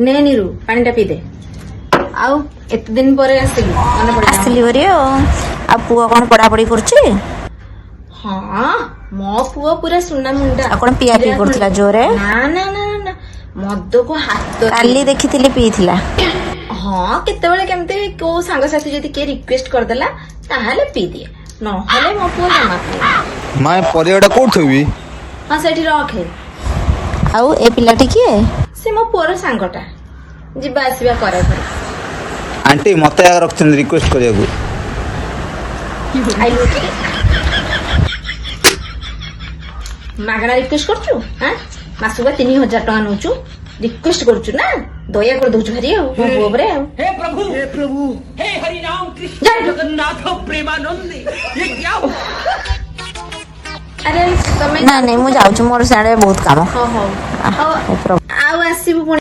ନେ ନିରୁ ପାଣିଟା ପିଇ ଦେ। ଆଉ ଏତେ ଦିନ ପରେ ଆସିଲି ମନେ ପଡିଲା। ଆସିଲି ଭରି ଆଉ ପୁଅ କଣ ପଢାପଢି କରୁଛି? ହଁ ମୋ ପୁଅ ପୁରା ସୁନା ମୁଣ୍ଡା। ଆଉ କଣ ପିଆ ପିଇ କରୁଥିଲା ଜୋରେ? ନା ନା ନା ନା ମଦକୁ ହାତ କାଲି ଦେଖିଥିଲି ପିଇଥିଲା। ହଁ କେତେବେଳେ କେମିତି କୋଉ ସାଙ୍ଗସାଥି ଯଦି କିଏ ରିକ୍ୱେଷ୍ଟ କରିଦେଲା ତାହେଲେ ପିଇଦିଏ, ନହେଲେ ମୋ ପୁଅ ଜମା ପିଏ। ମା ପରିବାଟା କୋଉଠି ଥୋଇବି? ହଁ ସେଠି ରଖେ। ଆଉ ଏ ପିଲାଟି କିଏ? ସେ ମୋ ପୁଅର ସାଙ୍ଗଟା, ଯିବା ଆସିବା କରେ ଘରେ। ଆଣ୍ଟି ମତେ ଆଗ ରଖିଛନ୍ତି ରିକ୍ୱେଷ୍ଟ କରିବାକୁ। ଆଇଲୁ ଏଠିକି। ମାଗଣା ରିକ୍ୱେଷ୍ଟ କରୁଛୁ? ହଁ ମାସକୁ 3000 ଟଙ୍କା ନଉଛୁ, ରିକ୍ୱେଷ୍ଟ କରୁଛୁ ନା, ଦୟା କରିଦଉଛୁ ଭାରି ଆଉ ମୋ ପୁଅ ଉପରେ ଆଉ। हे प्रभु हे हरि राम कृष्ण जगन्नाथ प्रेमानंद ये क्या हुआ? ଆରେ ତମେ ନାଇଁ ନାଇଁ ମୁଁ ଯାଉଛି, ମୋର ସିଆଡେ ବହୁତ କାମ। ହଉ ହଉ ଆଉ ଆସିବୁ ପୁଣି।